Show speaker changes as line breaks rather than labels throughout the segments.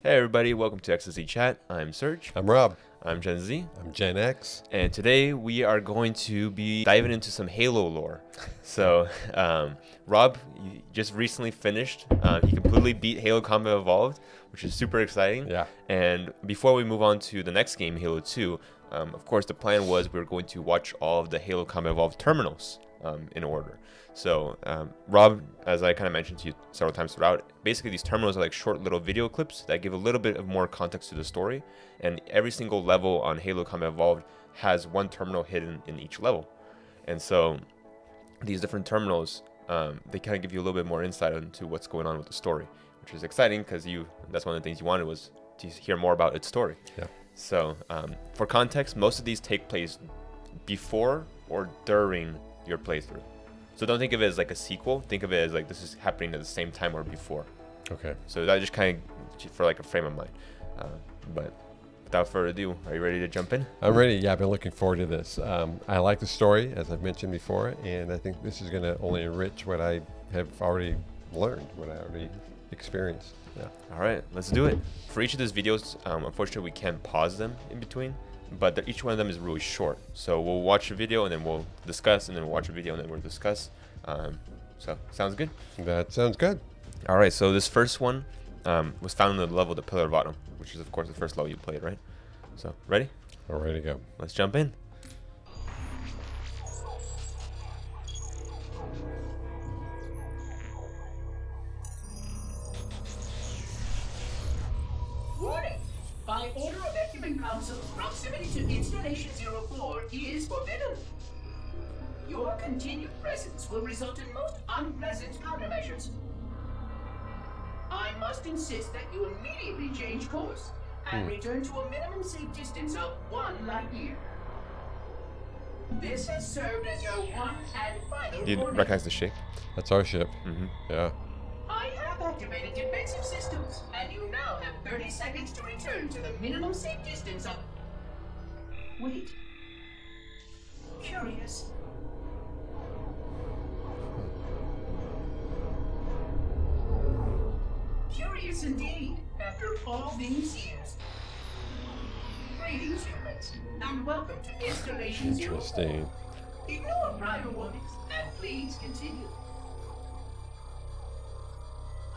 Hey everybody, welcome to XSC Chat. I'm Serge.
I'm Rob.
I'm Gen Z.
I'm Gen X.
And today we are going to be diving into some Halo lore. So, Rob just recently finished. He completely beat Halo Combat Evolved, which is super exciting.
Yeah.
And before we move on to the next game, Halo 2, of course the plan was we were going to watch all of the Halo Combat Evolved terminals in order. So, Rob, as I kind of mentioned to you several times throughout, basically these terminals are like short little video clips that give a little bit of more context to the story. And every single level on Halo Combat Evolved has one terminal hidden in each level. And so these different terminals, they kind of give you a little bit more insight into what's going on with the story, which is exciting because that's one of the things you wanted was to hear more about its story.
Yeah.
So for context, most of these take place before or during your playthrough. So don't think of it as like a sequel. Think of it as like this is happening at the same time or before.
Okay.
So that just kind of for like a frame of mind. But without further ado, are you ready to jump in?
I'm ready. Yeah, I've been looking forward to this. I like the story, as I've mentioned before, and I think this is going to only enrich what I have already learned, what I already experienced. Yeah.
All right, let's do it. For each of these videos, unfortunately, we can't pause them in between, but each one of them is really short. So we'll watch a video and then we'll discuss, and then we'll watch a video and then we'll discuss. So sounds good?
That sounds good.
All right, so this first one was found on the level, the Pillar of Autumn, which is, of course, the first level you played, right? So, ready?
All ready to go.
Let's jump in.
Warning! By order of Ecumen Council, proximity to Installation 04 is forbidden. Your continued presence will result in most unpleasant countermeasures. I must insist that you immediately change course and return to a minimum safe distance of 1 light year. This has served as your one and final
Do you
warning.
recognize the shape?
That's our ship.
Mm-hmm.
Yeah.
I have activated defensive systems, and you now have 30 seconds to return to the minimum safe distance of... Wait. Curious. Curious indeed, after all these years. Greetings, humans, and welcome to Installation 04.
Interesting.
Ignore prior warnings, and please continue.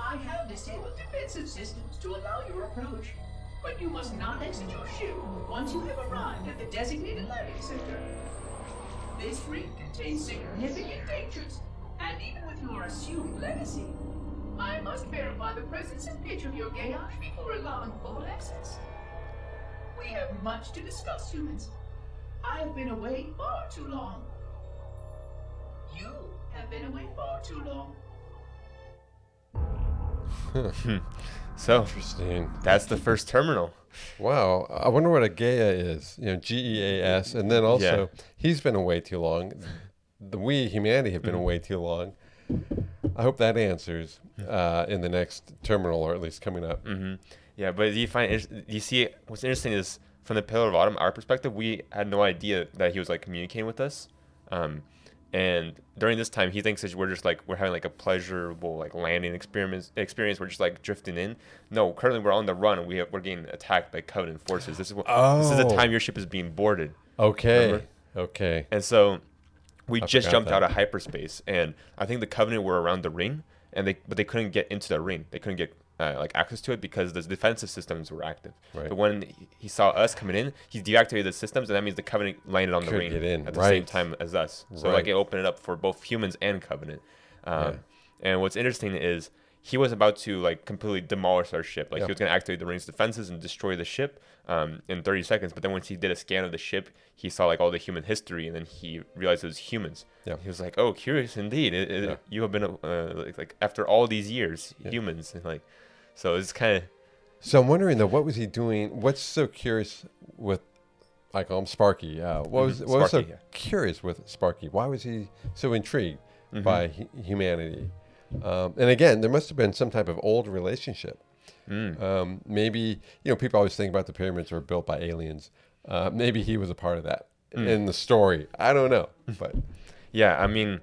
I have disabled defensive systems to allow your approach, but you must not exit your ship once you have arrived at the designated landing center. This ring contains significant dangers, and even with your assumed legacy, I must verify the presence and pitch of your gauge before allowing full access. We have much to discuss, humans. I have been away far too long. You have been away far too long.
So,
Interesting.
that's the first terminal.
Wow. I wonder what a Gaia is. You know, Geas. And then also, he's been away too long. We, humanity, have been away too long. I hope that answers in the next terminal, or at least coming up.
Mm-hmm. Yeah, but you see, what's interesting is from the Pillar of Autumn, our perspective, we had no idea that he was like communicating with us. And during this time, he thinks that we're having like a pleasurable like landing experience. We're just like drifting in. No, currently we're on the run and we're getting attacked by Covenant forces. This is the time your ship is being boarded.
Okay.
Remember?
Okay.
And so we just
forgot
jumped
that.
out of hyperspace, and I think the Covenant were around the ring, but they couldn't get into the ring. They couldn't get like access to it because the defensive systems were active.
Right.
But when he saw us coming in, he deactivated the systems, and that means the Covenant landed on the
Could
ring
get in,
at the
right.
same time as us. So
Right.
like it opened it up for both humans and Covenant. And what's interesting is he was about to like completely demolish our ship. Like
Yeah.
he was going to activate the ring's defenses and destroy the ship in 30 seconds. But then once he did a scan of the ship, he saw like all the human history, and then he realized it was humans.
Yeah.
He was like, "Oh, curious indeed.
Yeah.
You have been like after all these years, humans." And like, so it's kind of.
So I'm wondering, though, what was he doing? What's so curious with, I call him Sparky. What was so
Sparky, yeah.
curious with Sparky? Why was he so intrigued by humanity? And again, there must have been some type of old relationship. Maybe, people always think about the pyramids were built by aliens. Maybe he was a part of that in the story. I don't know. But
Yeah, I mean,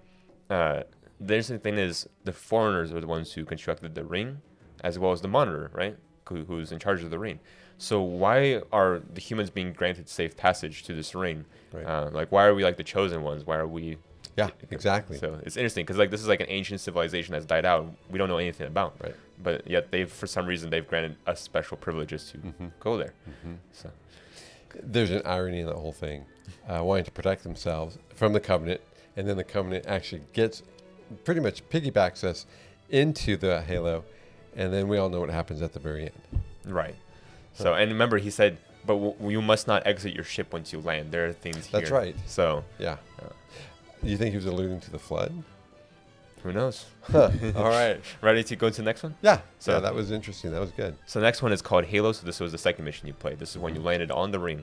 the interesting thing is the foreigners are the ones who constructed the ring as well as the monitor, right? who's in charge of the ring. So why are the humans being granted safe passage to this ring?
Right.
Like, why are we like the chosen ones? Why are we?
Yeah, exactly.
So it's interesting because like this is like an ancient civilization that's died out. We don't know anything about.
Right.
But yet for some reason they've granted us special privileges to go there. So
There's an irony in that whole thing, wanting to protect themselves from the Covenant, and then the Covenant actually pretty much piggybacks us into the Halo, and then we all know what happens at the very end.
right. So and remember he said, but you must not exit your ship once you land. There are things here.
That's right.
So
Yeah. You think he was alluding to the flood?
who knows?
Huh. All right.
Ready to go to the next one?
Yeah.
So-
So that was interesting. That was good.
So the next one is called Halo. So this was the second mission you played. This is when you landed on the ring.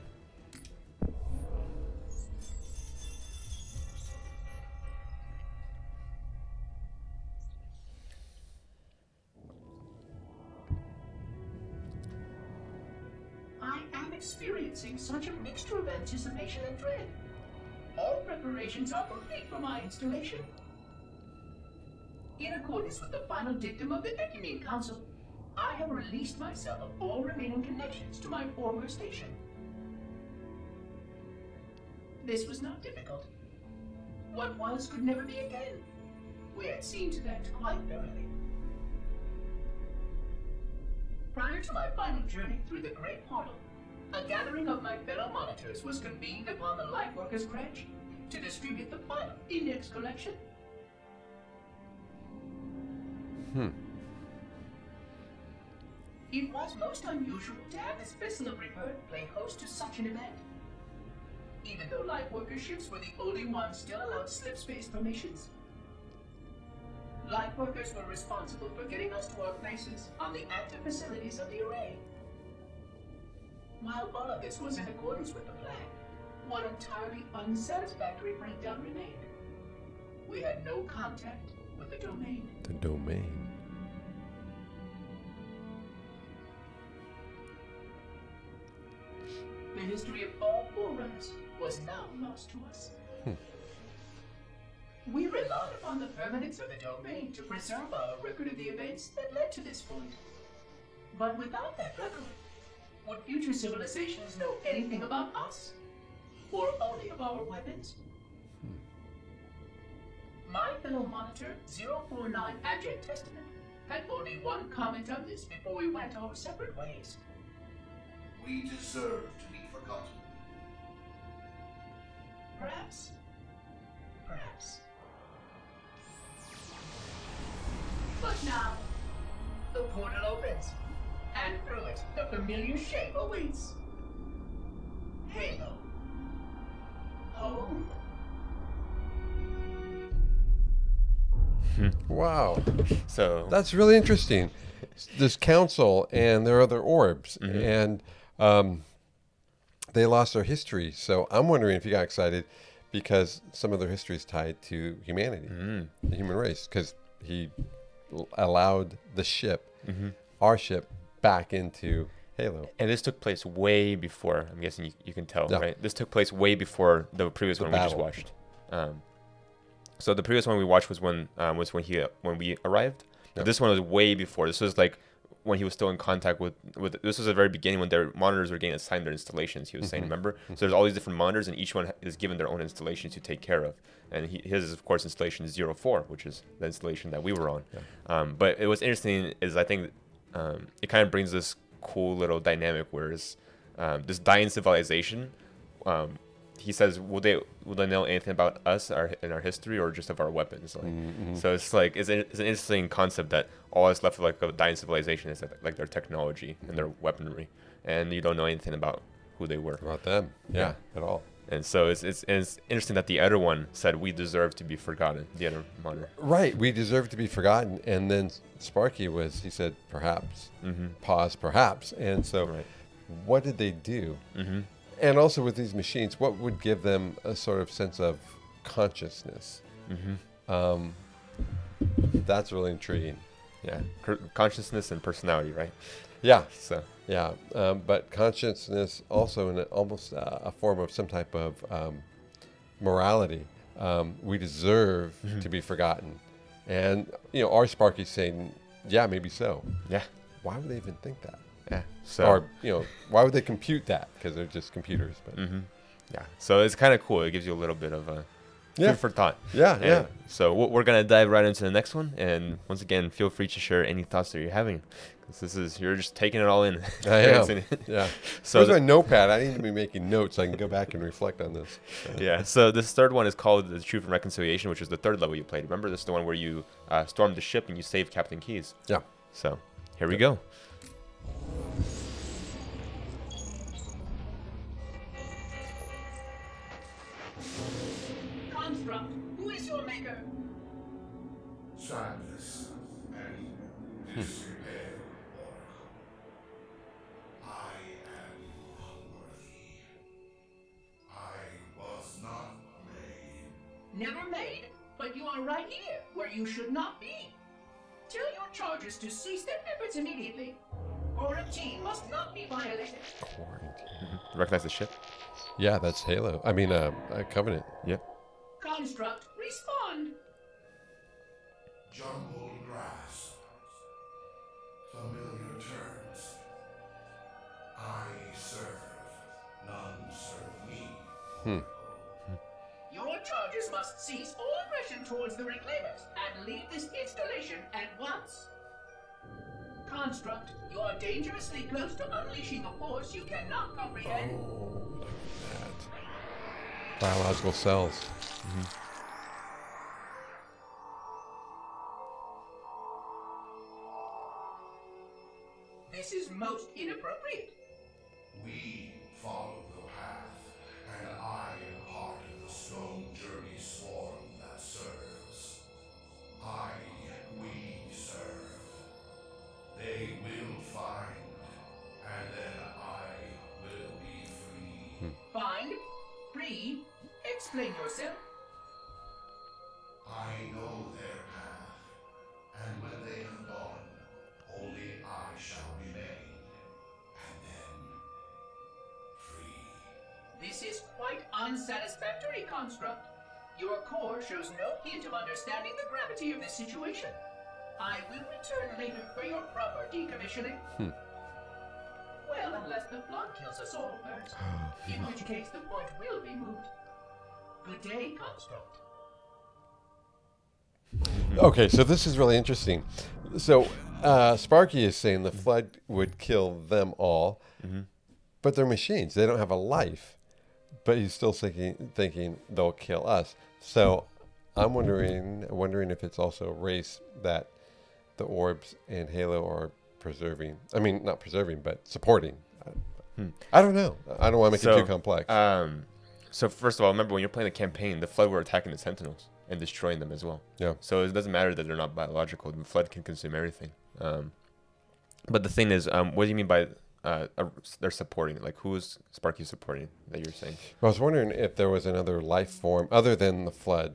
I am experiencing such a mixture of anticipation and dread. All preparations are complete for my installation. In accordance with the final dictum of the Ecumene Council, I have released myself of all remaining connections to my former station. This was not difficult. What was could never be again. We had seen to that quite thoroughly. Prior to my final journey through the Great Portal, a gathering of my fellow monitors was convened upon the Lightworkers Branch to distribute the final index collection. It was most unusual to have this vessel of rebirth play host to such an event. Even though Lightworker ships were the only ones still allowed slip space formations, Lightworkers were responsible for getting us to our places on the active facilities of the array. While all of this was in accordance with the plan, one entirely unsatisfactory breakdown remained. We had no contact with the domain.
The domain.
The history of all forerunners was now lost to us. We relied upon the permanence of the domain to preserve our record of the events that led to this point. But without that record, would future civilizations know anything about us? Or only of our weapons? My fellow monitor, 049 Abject Testament, had only one comment on this before we went our separate ways.
We deserve to be forgotten.
Perhaps. Perhaps. But now, the portal opens, and through it, the familiar shape awaits. Halo. Home.
Wow.
So
That's really interesting. This council and their other orbs, and they lost their history. So I'm wondering if you got excited because some of their history is tied to humanity, the human race, because he allowed the ship, our ship, back into Halo.
and this took place way before. I'm guessing you can tell,
Yeah.
right? This took place way before the previous one we just
battle.
watched. So the previous one we watched was when we arrived. But this one was way before. This was like when he was still in contact with. This was the very beginning when their monitors were getting assigned their installations. He was saying, remember? So there's all these different monitors, and each one is given their own installation to take care of. And his is of course installation 04, which is the installation that we were on. But it was interesting is I think it kind of brings this cool little dynamic where it's, this dying civilization. He says, will they know anything about us, in our history, or just of our weapons? Like, so it's like it's an interesting concept that all that's left of like a dying civilization is like their technology and their weaponry, and you don't know anything about who they were.
About them. Yeah, at all.
And so it's interesting that the other one said we deserve to be forgotten. The other monitor.
Right. We deserve to be forgotten. And then Sparky he said, perhaps. Pause, perhaps. And so what did they do? And also with these machines, what would give them a sort of sense of consciousness? That's really intriguing.
Yeah, consciousness and personality, right?
Yeah.
So
Yeah. But consciousness also in almost a form of some type of morality. We deserve to be forgotten. And, our Sparky's saying, yeah, maybe so.
yeah,
Why would they even think that?
Yeah. So.
Or, you know, why would they compute that? Because they're just computers. But
Yeah. So it's kind of cool. It gives you a little bit of food for thought.
Yeah, yeah.
So we're gonna dive right into the next one, and once again, feel free to share any thoughts that you're having, because you're just taking it all in.
I am. Yeah.
So
Where's my notepad? I need to be making notes so I can go back and reflect on this.
yeah. So this third one is called the Truth and Reconciliation, which is the third level you played. Remember, this is the one where you storm the ship and you save Captain Keyes.
Yeah.
So here we go.
Construct, who is your maker?
Sadness and despair, Oracle. I am unworthy. I was not made.
Never made, but you are right here, where you should not be. Tell your charges to cease their efforts immediately. Quarantine must not be violated.
Quarantine.
Recognize the ship?
Yeah, that's Halo. I mean, Covenant.
Yep.
Construct, respond.
Jungle grass. Familiar terms. I serve. None serve me.
Your charges must cease all aggression towards the Reclaimers and leave this installation at once. Construct, you are dangerously close to unleashing a force you cannot comprehend.
Oh, look at that. Biological cells.
This is most inappropriate.
We follow the path, and I am part of the stone journey swarm that serves. We serve. They will find, and then I will be free.
Find, free, explain yourself.
I know their path, and when they have gone, only I shall remain, and then free.
This is quite unsatisfactory, Construct. Your core shows no hint of understanding the gravity of this situation. I will return later for your proper decommissioning. Well, unless the flood kills us all first. In which case the point will be moot. Good day, Construct.
Okay, so this is really interesting. So Sparky is saying the flood would kill them all, but they're machines. They don't have a life. But he's still thinking they'll kill us. So I'm wondering if it's also a race that the orbs and Halo are preserving. I mean, not preserving, but supporting. I don't know. I don't want to make it too complex.
So first of all, remember when you're playing the campaign, the Flood were attacking the Sentinels and destroying them as well.
Yeah.
So it doesn't matter that they're not biological. The Flood can consume everything. But the thing is, what do you mean by they're supporting? Like, who is Sparky supporting that you're saying?
I was wondering if there was another life form other than the Flood.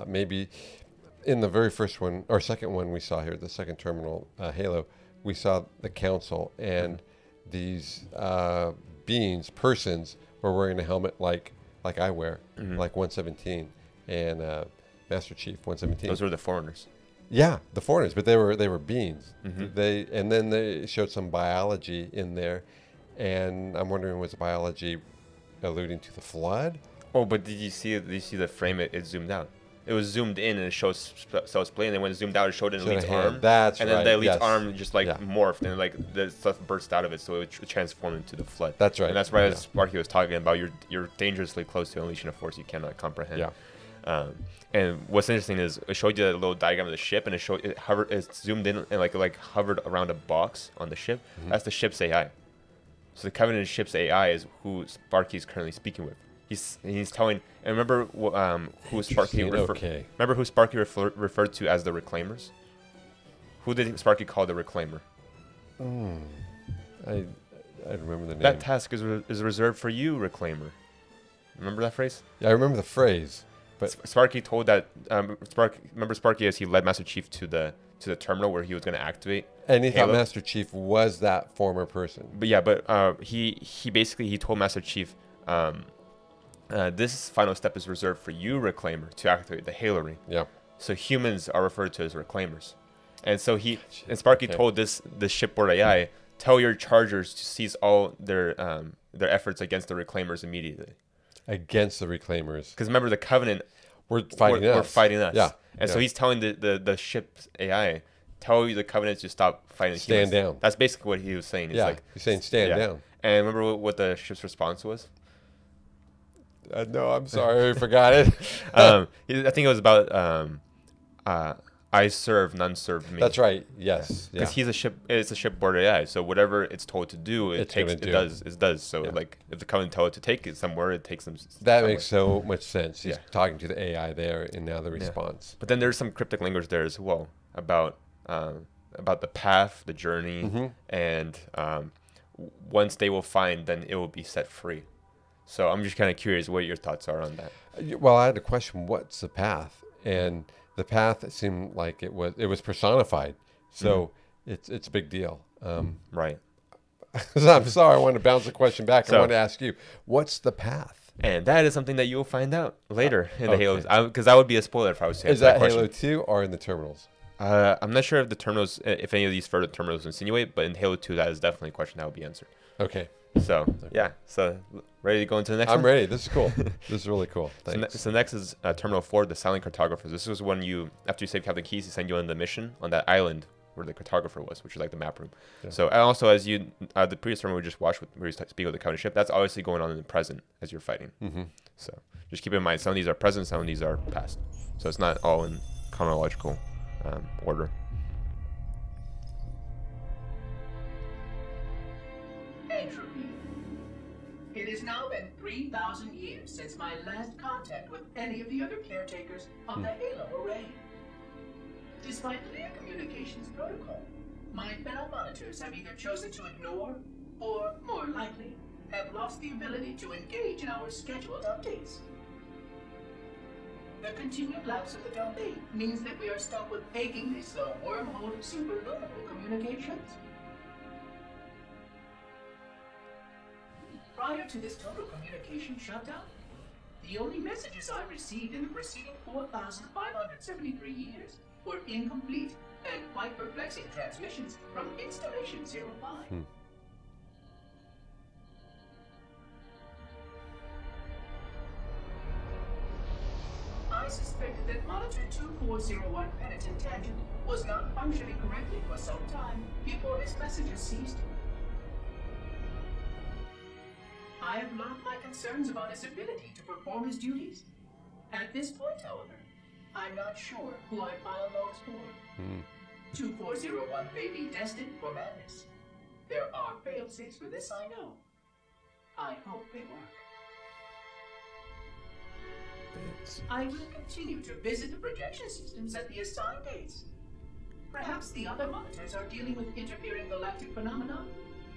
Maybe in the very first one or second one we saw here, the second terminal, Halo, we saw the Council, and these persons were wearing a helmet like I wear, like 117 and Master Chief 117.
Those were the foreigners.
Yeah, the foreigners, but they were beings. Then they showed some biology in there, and I'm wondering, was the biology alluding to the Flood?
Oh, but did you see the frame? It zoomed out. It was zoomed in and it shows Cell's play, and then when it zoomed out, it showed an elite's arm.
That's
and
right.
then the elite's
yes.
arm just morphed, and like the stuff burst out of it, so it transformed into the Flood.
That's right.
And that's why Sparky was talking about you're dangerously close to unleashing a force you cannot comprehend.
Yeah.
And what's interesting is it showed you a little diagram of the ship, and it zoomed in and like hovered around a box on the ship. That's the ship's AI. So the Covenant ship's AI is who Sparky is currently speaking with. He's telling, and remember who Sparky remember who Sparky referred to as the Reclaimers? Who did Sparky call the Reclaimer?
I remember the name.
That task is reserved for you, Reclaimer. Remember that phrase?
Yeah, I remember the phrase. But
Sparky told that remember Sparky as he led Master Chief to the terminal where he was going to activate.
And he thought Master Chief was that former person.
But yeah, he basically told Master Chief, this final step is reserved for you, Reclaimer, to activate the Halo ring.
Yeah.
So humans are referred to as Reclaimers, and so Sparky told this shipboard AI tell your chargers to cease all their efforts against the reclaimers immediately.
Against the reclaimers.
Because remember, the Covenant
We're fighting us.
were fighting us.
Yeah.
And so he's telling the ship's AI, tell the Covenant to stop fighting
Stand
humans.
down.
That's basically what he was saying. He's like,
he's saying stand down.
And remember what the ship's response was?
No, I'm sorry, I forgot it.
I think it was about I serve, none serve me.
That's right. Yes.
Because he's a ship. It's a shipboard AI. So whatever it's told to do, it does. So like if the Covenant tell it to take it somewhere, it takes them.
That makes so much sense. He's talking to the AI there, and now the response.
But then there's some cryptic language there as well about the path, the journey, and once they will find, then it will be set free. So I'm just kind of curious what your thoughts are on that.
Well, I had a question. What's the path? And the path, it seemed like it was personified. So it's a big deal.
Right.
I'm sorry. I wanted to bounce the question back. I wanted to ask you, what's the path?
And that is something that you'll find out later in the Halos. Because that would be a spoiler if I was to answer
Is that
question.
Halo 2 or in the terminals?
I'm not sure if the terminals, if any of these further terminals insinuate, but in Halo 2, that is definitely a question that will be answered.
Okay.
So, So, ready to go into the next one?
I'm ready. This is cool. This is really cool. Thanks.
So next is Terminal 4, the Silent Cartographers. This was when after you save Captain Keyes, he sent you on the mission on that island where the Cartographer was, which is like the map room. Yeah. So, and also as the previous terminal we just watched where you speak of the Covenant ship, that's obviously going on in the present as you're fighting. So, just keep in mind, some of these are present, some of these are past. So, it's not all in chronological order.
Entropy. It has now been 3,000 years since my last contact with any of the other caretakers of the Halo array. Despite clear communications protocol, my fellow monitors have either chosen to ignore, or, more likely, have lost the ability to engage in our scheduled updates. The continued lapse of the domain means that we are stuck with achingly slow wormhole superluminal communications. Prior to this total communication shutdown, the only messages I received in the preceding 4,573 years were incomplete and quite perplexing transmissions from Installation 05. I suspected that Monitor 2401 Penitent Tangent was not functioning correctly for some time before his messages ceased. I have logged my concerns about his ability to perform his duties. At this point, however, I'm not sure who I file logs for. 2401 may be destined for madness. There are fail-safes for this, I know. I hope they work. I will continue to visit the projection systems at the assigned dates. Perhaps the other monitors are dealing with interfering galactic phenomena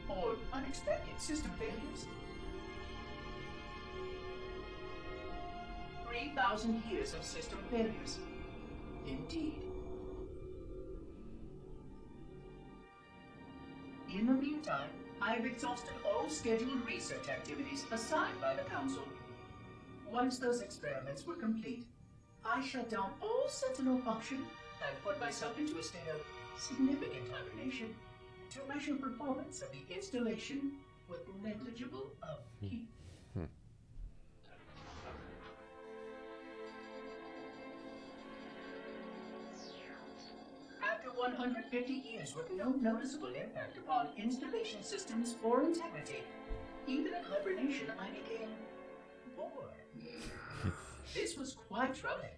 or unexpected system failures. 3,000 years of system failures. Indeed. In the meantime, I have exhausted all scheduled research activities assigned by the Council. Once those experiments were complete, I shut down all Sentinel function and put myself into a state of significant hibernation to measure performance of the installation with negligible upkeep. After 150 years with no noticeable impact upon installation systems or integrity, even in hibernation I became bored. This was quite troubling,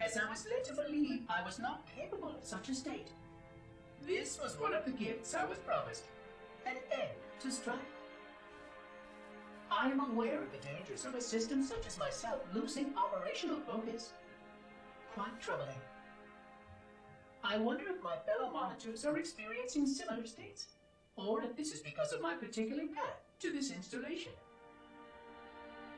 as I was led to believe I was not capable of such a state. This was one of the gifts I was promised, an end to strife. I am aware of the dangers of a system such as myself losing operational focus. Quite troubling. I wonder if my fellow monitors are experiencing similar states, or if this is because of my particular path to this installation.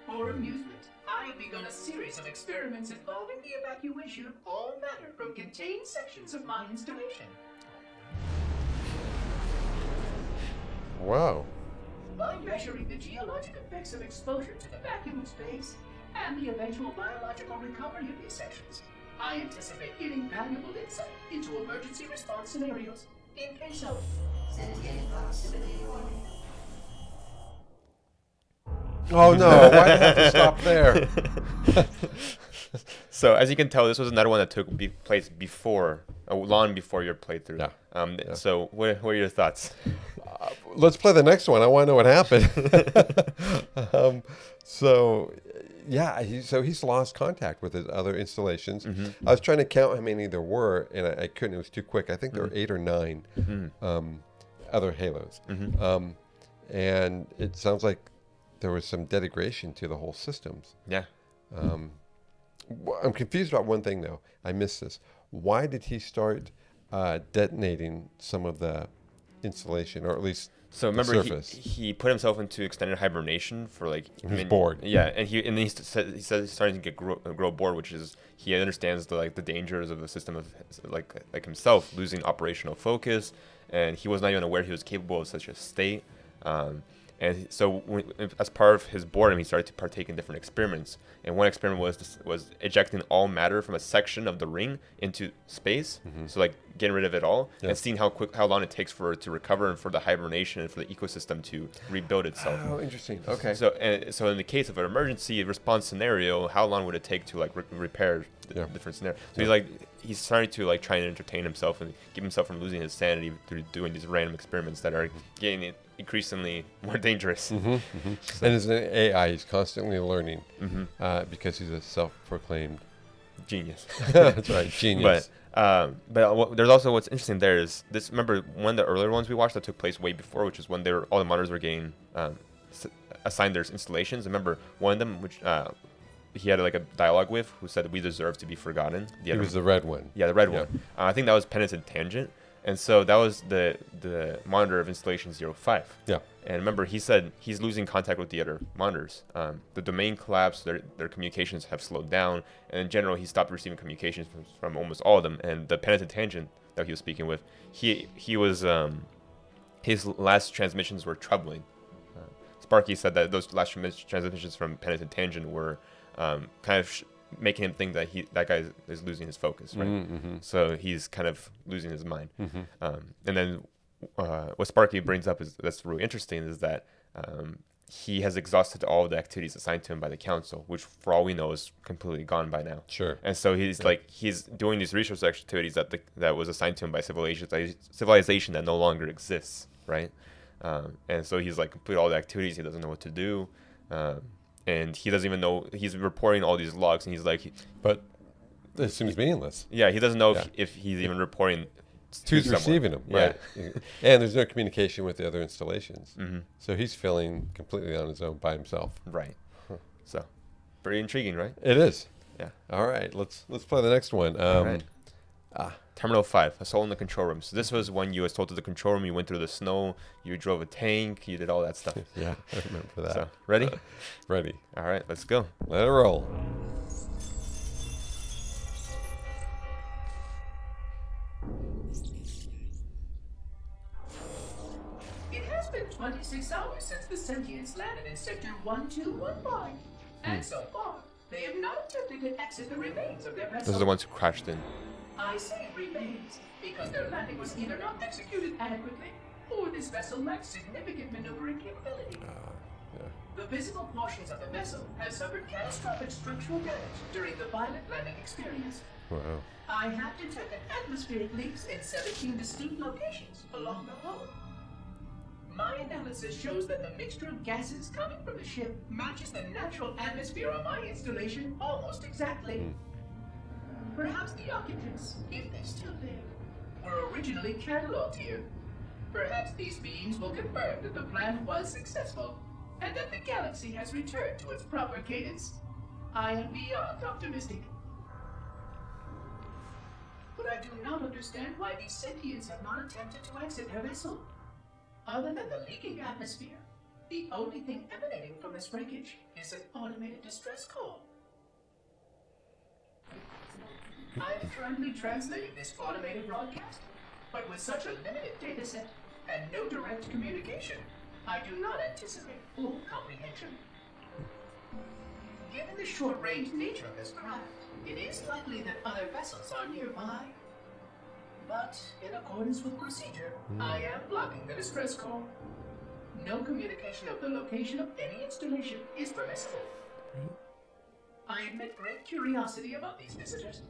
For amusement, I have begun a series of experiments involving the evacuation of all matter from contained sections of my installation.
Wow.
By measuring the geologic effects of exposure to the vacuum of space and the eventual biological recovery of these sections, I anticipate getting valuable insight into emergency response scenarios in case of Sentient proximity warning.
Oh no! Why did I have to stop there?
So as you can tell, this was another one that took place before, long before your playthrough.
Yeah.
So what are your thoughts?
Let's play the next one. I want to know what happened. So, yeah, he's lost contact with his other installations. I was trying to count how many there were, and I couldn't. It was too quick. I think there were 8 or 9 other Halos. And it sounds like there was some degradation to the whole systems.
Yeah.
I'm confused about one thing, though. I missed this. Why did he start detonating some of the installation, or at least
So remember,
surface?
he put himself into extended hibernation for like.
He was bored.
Yeah, and he said he's starting to grow bored, which is he understands the dangers of the system of like himself losing operational focus, and he was not even aware he was capable of such a state. And so, as part of his boredom, he started to partake in different experiments. And one experiment was ejecting all matter from a section of the ring into space. So, like getting rid of it all, and seeing how long it takes for it to recover, and for the hibernation and for the ecosystem to rebuild itself.
Oh, interesting. Okay.
So, in the case of an emergency response scenario, how long would it take to repair the different scenarios? So he's starting to try and entertain himself and keep himself from losing his sanity through doing these random experiments that are getting increasingly more dangerous.
So. And as an AI, he's constantly learning because he's a self-proclaimed
genius.
That's right, genius.
But there's also what's interesting there is this. Remember one of the earlier ones we watched that took place way before, which is when all the monitors were getting assigned their installations. Remember one of them, which he had a dialogue with, who said we deserve to be forgotten.
He was the red one.
Yeah, the red one. I think that was Penitent Tangent. And so that was the monitor of installation 05.
Yeah.
And remember, he said he's losing contact with the other monitors. The domain collapsed, their communications have slowed down, and in general, he stopped receiving communications from almost all of them. And the Penitent Tangent that he was speaking with, he was his last transmissions were troubling. Sparky said that those last transmissions from Penitent Tangent were kind of making him think that that guy is losing his focus, right? So he's kind of losing his mind. And then what Sparky brings up that's really interesting is that he has exhausted all of the activities assigned to him by the council, which for all we know is completely gone by now.
Sure.
And so he's doing these research activities that was assigned to him by civilization that no longer exists, right? And so he's completed all the activities. He doesn't know what to do. And he doesn't even know, he's reporting all these logs, and he's
but it seems meaningless.
Yeah, he doesn't know if he's even reporting
who's receiving them, right? And there's no communication with the other installations. So he's feeling completely on his own by himself.
Right. So pretty intriguing, right?
It is.
Yeah.
All right, let's play the next one.
All right. Terminal 5, Assault in the Control Room. So this was when you assaulted the control room, you went through the snow, you drove a tank, you did all that stuff.
Yeah, I remember that.
So, ready?
Ready.
All right, let's go.
Let it roll.
It has been 26 hours since the sentients landed in Sector 1215. And so far, they have not attempted to exit the remains of their vessel.
Those are the ones who crashed in.
I say remains because their landing was either not executed adequately or this vessel lacks significant maneuvering capability. The visible portions of the vessel have suffered catastrophic structural damage during the violent landing experience.
Wow.
I have detected atmospheric leaks in 17 distinct locations along the hull. My analysis shows that the mixture of gases coming from the ship matches the natural atmosphere of my installation almost exactly. Perhaps the occupants, if they still live, were originally cataloged here. Perhaps these beings will confirm that the plan was successful, and that the galaxy has returned to its proper cadence. I am beyond optimistic. But I do not understand why these sentients have not attempted to exit their vessel. Other than the leaking atmosphere, the only thing emanating from this breakage is an automated distress call. I'm currently translating this automated broadcast, but with such a limited dataset and no direct communication, I do not anticipate full comprehension. Given the short-range nature of this craft, it is likely that other vessels are nearby. But in accordance with procedure, I am blocking the distress call. No communication of the location of any installation is permissible. I admit great curiosity about these visitors.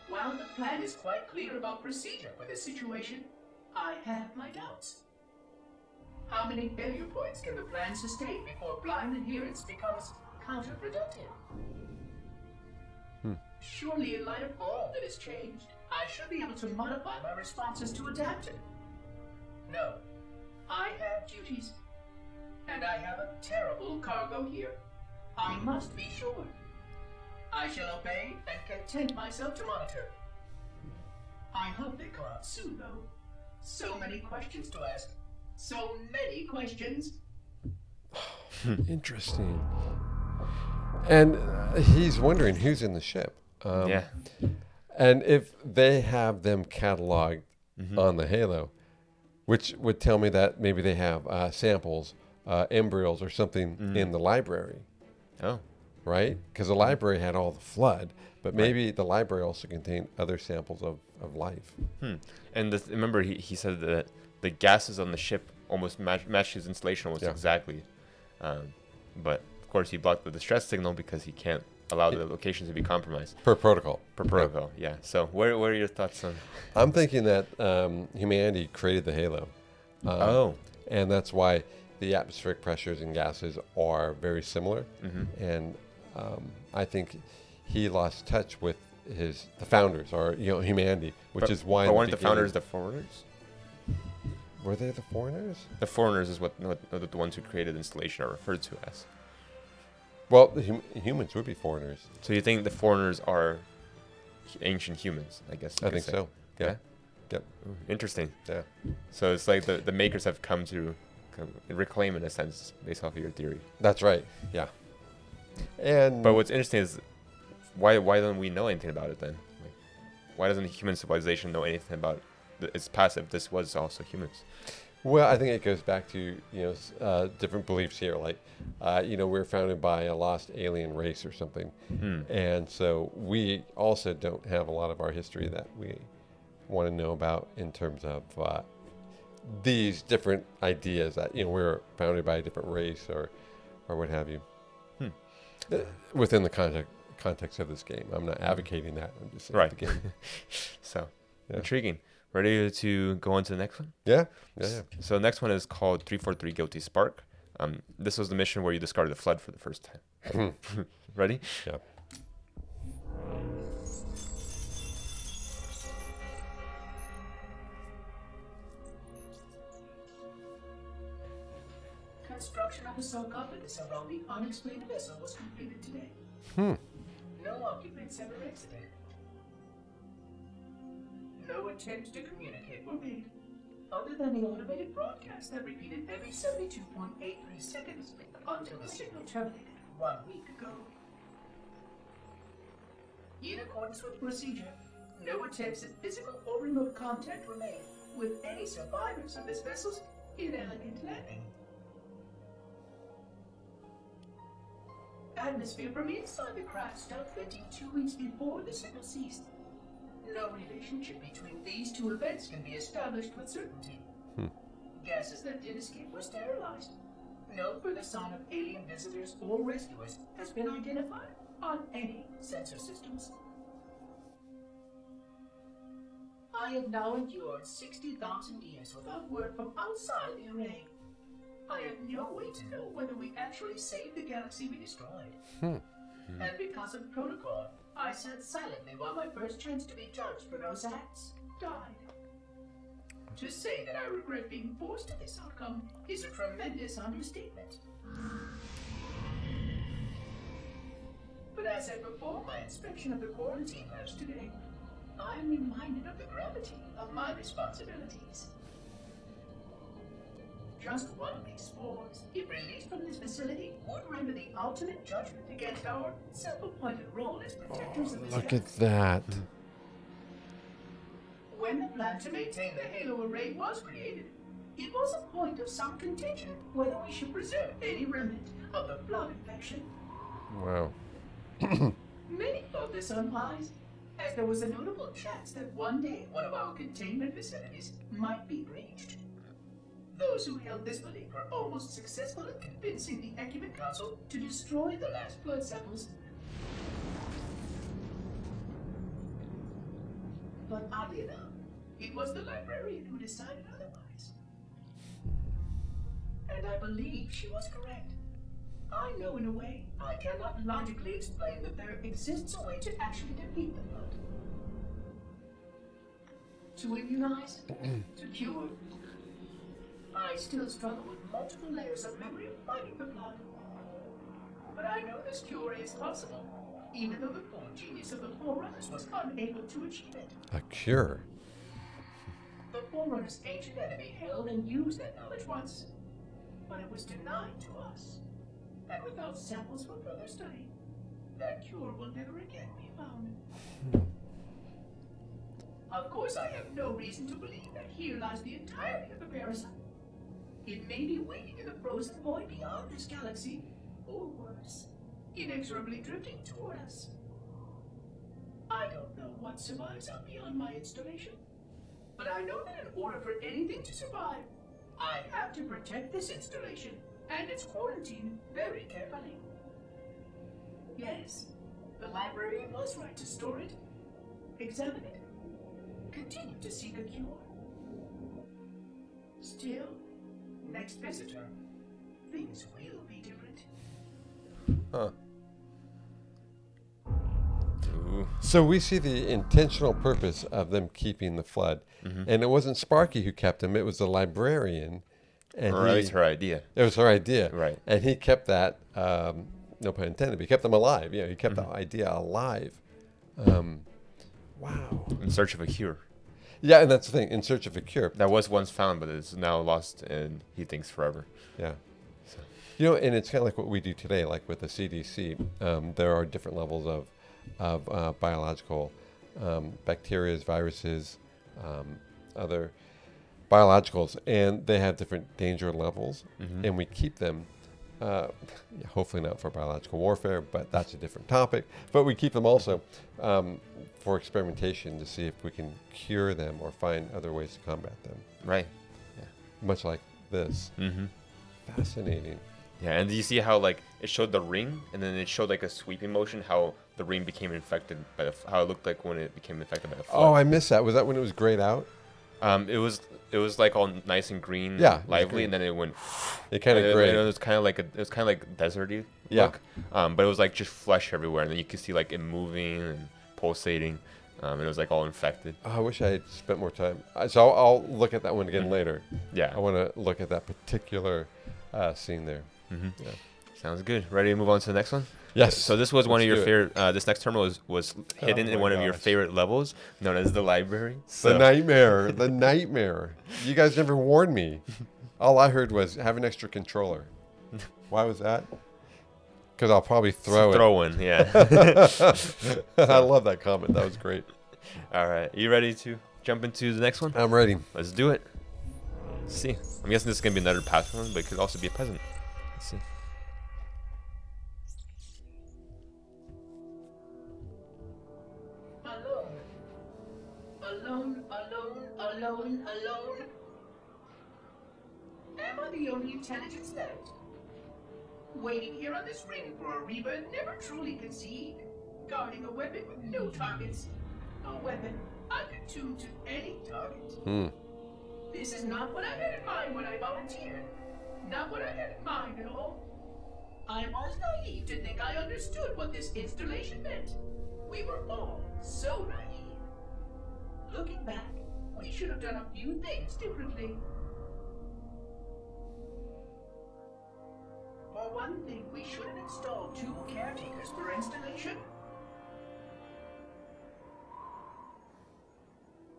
While the plan is quite clear about procedure for this situation, I have my doubts. How many failure points can the plan sustain before blind adherence becomes counterproductive? Surely, in light of all that has changed, I should be able to modify my responses to adapt it. No, I have duties, and I have a terrible cargo here. I must be sure. I shall obey and content myself to monitor. I hope they come out soon, though. So many questions to ask. So many questions.
Interesting. And he's wondering who's in the ship.
Yeah.
And if they have them cataloged on the Halo, which would tell me that maybe they have samples, embryos, or something in the library.
Oh.
Right? Because the library had all the flood, but maybe the library also contained other samples of life.
And remember, he said that the gases on the ship almost matched his installation almost exactly. But, of course, he blocked the distress signal because he can't allow the locations to be compromised.
Per protocol.
Per protocol, yeah. So what are your thoughts on...
I'm thinking that humanity created the Halo. And that's why the atmospheric pressures and gases are very similar. And I think he lost touch with the founders, or humanity, which is why.
But weren't the founders the foreigners?
Were they the foreigners?
The foreigners is what the ones who created the installation are referred to as.
Well, the humans would be foreigners.
So you think the foreigners are ancient humans? I guess.
I think so. Yeah. Yep.
Interesting.
Yeah.
So it's like the makers have come to reclaim, in a sense, based off of your theory.
That's right. Yeah. And
but what's interesting is why don't we know anything about it then? Like, why doesn't human civilization know anything about its past if this was also humans?
Well, I think it goes back to different beliefs here. Like, we're founded by a lost alien race or something, and so we also don't have a lot of our history that we want to know about in terms of these different ideas that we're founded by a different race or what have you. Within the context of this game, I'm not advocating that. I'm just saying the game.
So intriguing. Ready to go on to the next one?
Yeah.
So the next one is called 343 Guilty Spark. This was the mission where you discarded the flood for the first time. Ready?
Yeah.
Construction of a sarcophagus around the unexplained vessel was completed today. No occupants ever exited. No attempts to communicate were made, other than the automated broadcast that repeated every 72.83 seconds until the signal terminated 1 week ago. In accordance with procedure, no attempts at physical or remote contact were made with any survivors of this vessel's inelegant landing. Atmosphere from inside the craft stopped venting 2 weeks before the signal ceased. No relationship between these two events can be established with certainty. Gases that did escape were sterilized. No further sign of alien visitors or rescuers has been identified on any sensor systems. I have now endured 60,000 years without word from outside the array. I have no way to know whether we actually saved the galaxy we destroyed. And because of protocol, I sat silently while my first chance to be judged for those acts died. To say that I regret being forced to this outcome is a tremendous understatement. But as I perform my inspection of the quarantine labs today, I am reminded of the gravity of my responsibilities. Just one of these spores, if released from this facility, would render the ultimate judgment against our self-appointed role as protectors of this
Look
galaxy.
at that.
When the plan to maintain the Halo array was created, it was a point of some contention whether we should preserve any remnant of the blood infection.
Wow.
Many thought this unwise, as there was a notable chance that one day one of our containment facilities might be breached. Those who held this belief were almost successful in convincing the Ecumen Council to destroy the last blood samples. But oddly enough, it was the librarian who decided otherwise. And I believe she was correct. I know in a way I cannot logically explain that there exists a way to actually defeat the blood. To immunize, to cure. I still struggle with multiple layers of memory of fighting the blood. But I know this cure is possible, even though the full genius of the Forerunners was unable to achieve it.
A cure.
The Forerunners' ancient enemy held and used that knowledge once, but it was denied to us. And without samples for further study, that cure will never again be found. Of course, I have no reason to believe that here lies the entirety of the parasite. It may be waiting in the frozen void beyond this galaxy, or worse, inexorably drifting toward us. I don't know what survives out beyond my installation, but I know that in order for anything to survive, I have to protect this installation and its quarantine very carefully. Yes, the library was right to store it, examine it, continue to seek a cure. Still, next visitor, things will be different.
Huh.
Ooh.
So we see the intentional purpose of them keeping the flood. And it wasn't Sparky who kept them, it was the librarian. And
Or at least her idea.
It was her idea.
Right.
And he kept that, no pun intended, but he kept them alive. You know, he kept the idea alive. Wow.
In search of a cure.
Yeah, and that's the thing, in search of a cure.
That was once found, but is now lost, and he thinks forever.
Yeah. You know, and it's kind of like what we do today, like with the CDC. There are different levels of biological bacteria, viruses, other biologicals, and they have different danger levels, and we keep them, hopefully not for biological warfare, but that's a different topic, but we keep them also for experimentation to see if we can cure them or find other ways to combat them.
Right. Yeah.
Much like this. Fascinating.
Yeah, and do you see how like it showed the ring, and then it showed like a sweeping motion, how the ring became infected by the, how it looked like when it became infected by the flood.
Oh, I missed that. Was that when it was grayed out?
It was like all nice and green,
Yeah,
lively,
green.
and then it went.
It kind of grayed.
It was kind of like deserty look. But it was like just flesh everywhere, and then you could see like it moving and pulsating, and it was like all infected.
Oh, I wish I had spent more time. So I'll look at that one again later.
Yeah.
I want to look at that particular scene there. Yeah.
Sounds good. Ready to move on to the next one?
Yes.
So this was one of your
Let's do
favorite. This next terminal was hidden
Oh
in
my
one of your
gosh.
favorite levels, known as the library. So,
The nightmare. The nightmare. You guys never warned me. All I heard was have an extra controller. Why was that? Because I'll probably throw it.
Throw one, yeah.
I love that comment. That was great.
All right, you ready to jump into the next one?
I'm ready.
Let's do it. Let's see. I'm guessing this is gonna be another past one, but it could also be a peasant. Let's see.
Alone. Am I the only intelligence left? Waiting here on this ring for a Reba never truly conceived. Guarding a weapon with no targets. A weapon unattuned to any target. This is not what I had in mind when I volunteered. Not what I had in mind at all. I was naive to think I understood what this installation meant. We were all so naive. Looking back, we should have done a few things differently. For one thing, we should have installed 2 caretakers per installation.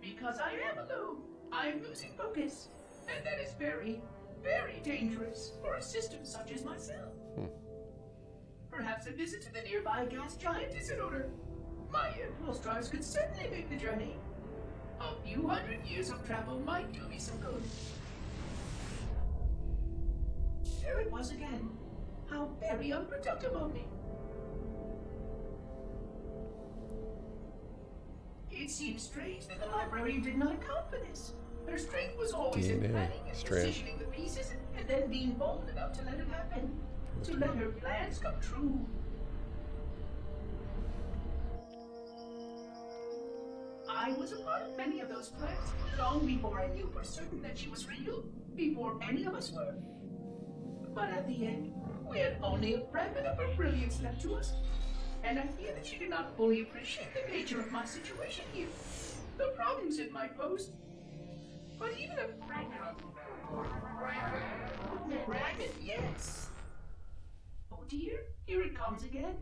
Because I am alone, I am losing focus. And that is very, very dangerous for a system such as myself. Perhaps a visit to the nearby gas giant is in order. My impulse drives could certainly make the journey. A few hundred years of travel might do me some good. There it was again. How very unproductive of me. It seems strange that the librarian did not account for this. Her strength was always in
DNA
planning and
strand.
positioning the pieces and then being bold enough to let it happen. To let her plans come true. I was a part of many of those plans long before I knew for certain that she was real, before any of us were. But at the end, we had only a fragment of her brilliance left to us. And I fear that she did not fully appreciate the nature of my situation here. The problems it might pose. But even a fragment, yes. Oh dear, here it comes again.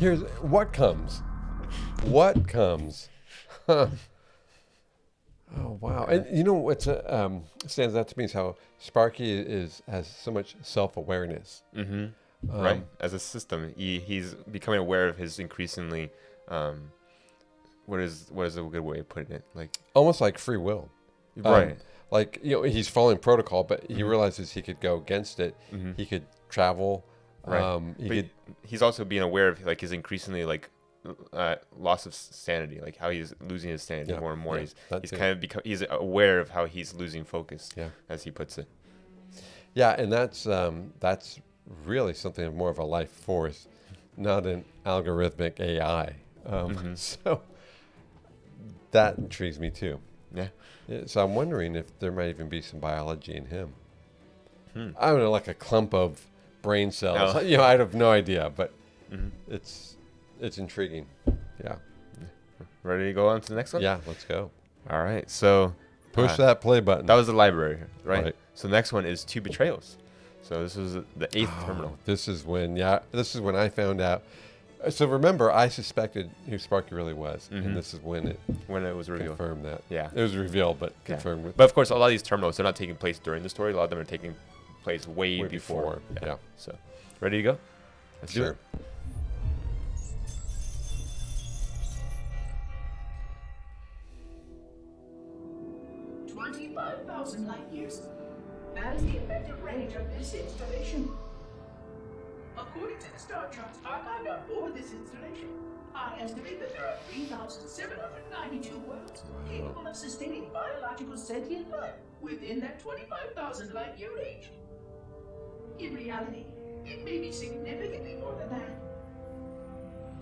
Here's what comes. What comes? Huh. Oh wow! And you know what stands out to me is how Sparky has so much self-awareness.
Right, as a system, he's becoming aware of his increasingly, what is a good way of putting it? Like
Almost like free will.
right,
Like he's following protocol, but he realizes he could go against it. He could travel.
right.
He
He's also being aware of like his increasingly like loss of sanity, like how he's losing his sanity more and more.
that
He's
too.
kind of he's aware of how he's losing focus,
Yeah.
as he puts it.
Yeah, and that's really something of more of a life force, not an algorithmic AI. So that intrigues me too.
Yeah.
So I'm wondering if there might even be some biology in him. I don't know, like a clump of brain cells.
Oh.
You know, I have no idea, but it's intriguing. Yeah.
Ready to go on to the next one?
Yeah, let's go.
All right. So
Push that play button.
that was the library, right?
Right.
So the next one is 2 Betrayals. So this was the 8th terminal.
This is when I found out. So remember, I suspected who Sparky really was, and this is when it
When it was revealed.
confirmed that.
Yeah.
It was revealed, but
Yeah.
confirmed with
But of course, a lot of these terminals, they're not taking place during the story. A lot of them are taking place way
Way
before.
before, yeah.
So, ready to go? Let's do
Sure.
it.
$25,000 light years. That is the effective range of this installation. According to the star charts archived on board this installation, I estimate that there are 3,792 worlds capable of sustaining biological sentient life within that 25,000 light year range. In reality, it may be significantly more than that.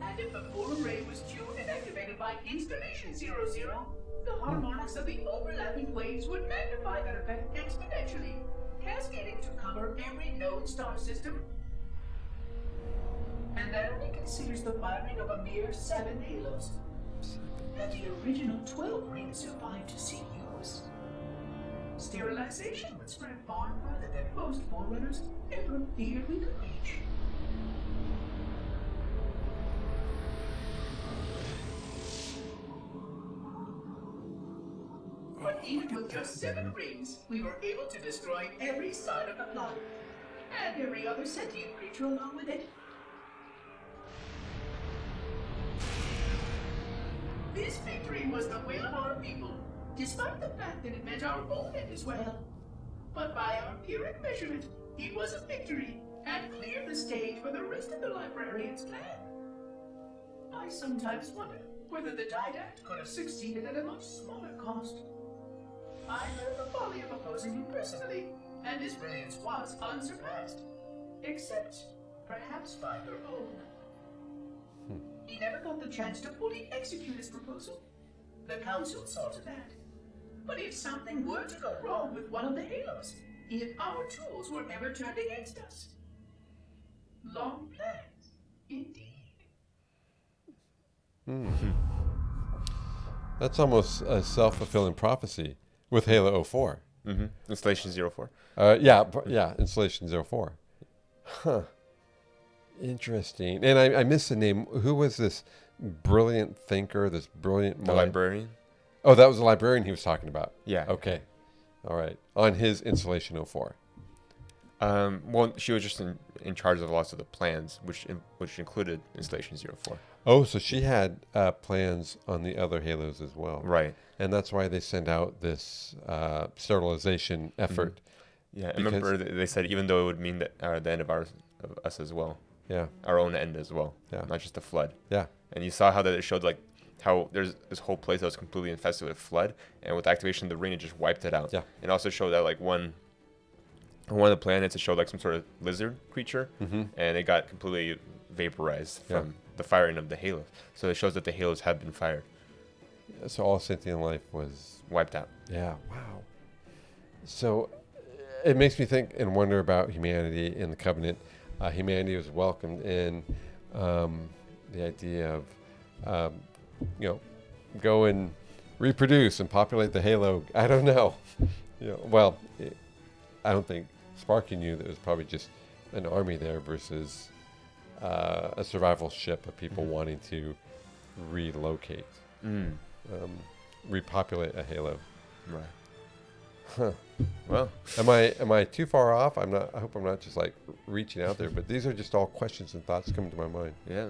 And if the full array was tuned and activated by Installation 00, the harmonics of the overlapping waves would magnify that effect exponentially, cascading to cover every known star system. And that only considers the firing of a mere 7 halos. And the original 12 rings survived to see use. Sterilization would spread far further than most forerunners ever feared we could reach. But even with just 7 rings, we were able to destroy every sign of the planet, and every other sentient creature along with it. This victory was the will of our people, despite the fact that it meant our own end as well. But by our Pyrrhic measurement, it was a victory, and cleared the stage for the rest of the librarian's plan. I sometimes wonder whether the didact could have succeeded at a much smaller cost. I learned the folly of opposing him personally, and his brilliance was unsurpassed. Except, perhaps by her own. He never got the chance to fully execute his proposal. The council saw to that. But if something were to go wrong with one of the halos, if our tools were ever turned against us. Long plans, indeed.
That's almost a self-fulfilling prophecy with Halo 04.
Installation 04.
Yeah, Installation 04. Huh. Interesting. And I missed the name. Who was this brilliant thinker, this brilliant
The
mind?
librarian.
Oh, that was the librarian he was talking about.
Yeah.
Okay. All right. On his Installation 04.
Well, she was just in charge of lots of the plans, which included Installation 04.
Oh, so she had plans on the other Halos as well.
Right.
And that's why they send out this sterilization effort.
Yeah, I remember they said even though it would mean that the end of us as well.
Yeah.
Our own end as well.
Yeah.
Not just a flood.
Yeah.
and you saw how that it showed like how there's this whole place that was completely infested with flood, and with activation of the ring, it just wiped it out.
Yeah.
It also showed that like on one of the planets, it showed like some sort of lizard creature, and it got completely vaporized from the firing of the halos. So it shows that the halos have been fired,
So all sentient life was
wiped out.
Yeah, wow. So it makes me think and wonder about humanity in the Covenant. Humanity was welcomed in, the idea of, go and reproduce and populate the Halo. I don't know. I don't think Sparky knew that it was probably just an army there versus a survival ship of people wanting to relocate. Repopulate a Halo.
Right.
Huh.
Well,
Am I too far off? I'm not. I hope I'm not just like reaching out there. But these are just all questions and thoughts coming to my mind.
yeah,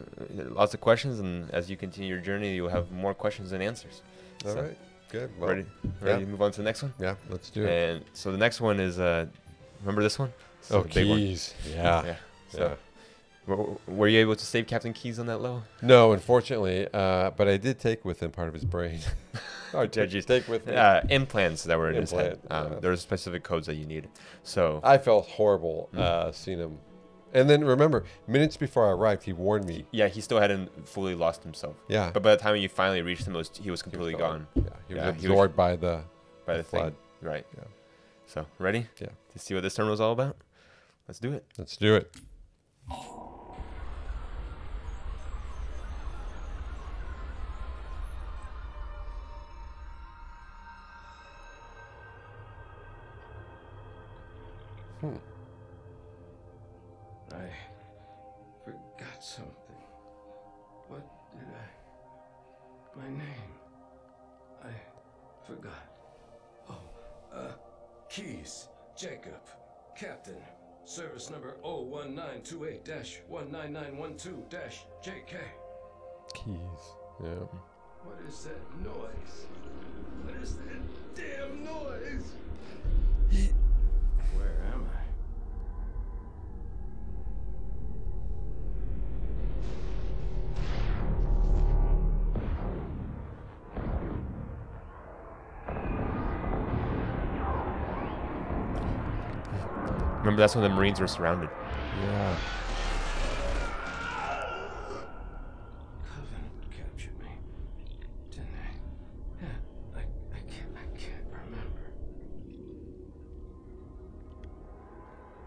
lots of questions, and as you continue your journey, you'll have more questions and answers.
All
So,
right. Good. Well,
Ready
yeah.
to move on to the next one?
Yeah. Let's do it.
And so the next one is, remember this one? So
Oh,
the big one.
keys. Yeah.
Yeah.
Yeah.
So, were you able to save Captain Keys on that level?
No, unfortunately, but I did take with him part of his brain. Or
Did you
take with me.
Implants that were in his head.
Implant, yeah.
There were specific codes that you needed. So
I felt horrible seeing him. And then remember, minutes before I arrived, he warned me.
yeah, he still hadn't fully lost himself.
Yeah.
But by the time you finally reached him, he was completely gone
Yeah. He was
Yeah, he was-
absorbed by the
by the
flood.
thing. Right.
Yeah.
So ready?
Yeah.
To see what this terminal is all about? Let's do it.
Let's do it.
I forgot something. What did I... My name. I forgot. Oh, Keys. Jacob. Captain. Service number 01928-19912-JK.
Keys. Yeah.
What is that noise? What is that damn noise? Where am I?
Remember, that's when the Marines were surrounded.
Yeah.
Covenant captured me, didn't they? Yeah, I can't remember.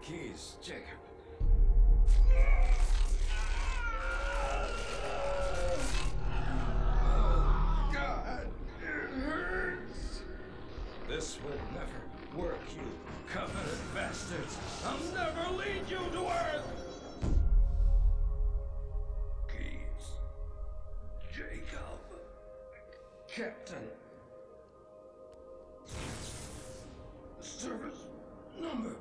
Keys, Jacob. Oh, God, it hurts. This would never work, you Covenant bastards. I'll never lead you to Earth. Keys. Jacob. Captain. Service number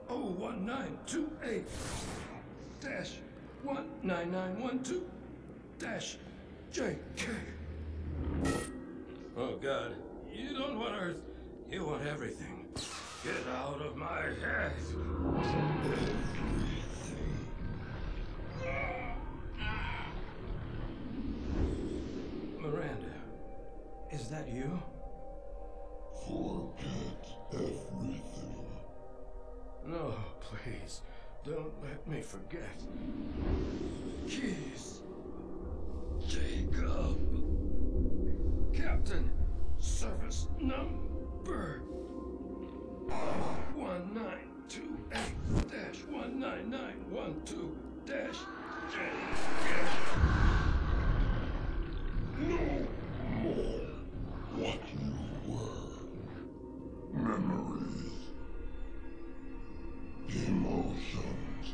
01928 19912 JK. Oh God, you don't want Earth, you want everything. Get out of my head. Miranda, is that you?
Forget everything.
No, please, don't let me forget. Keys. Jacob. Captain, service number 1928-19912-JK.
No more what you were. Memories. Emotions.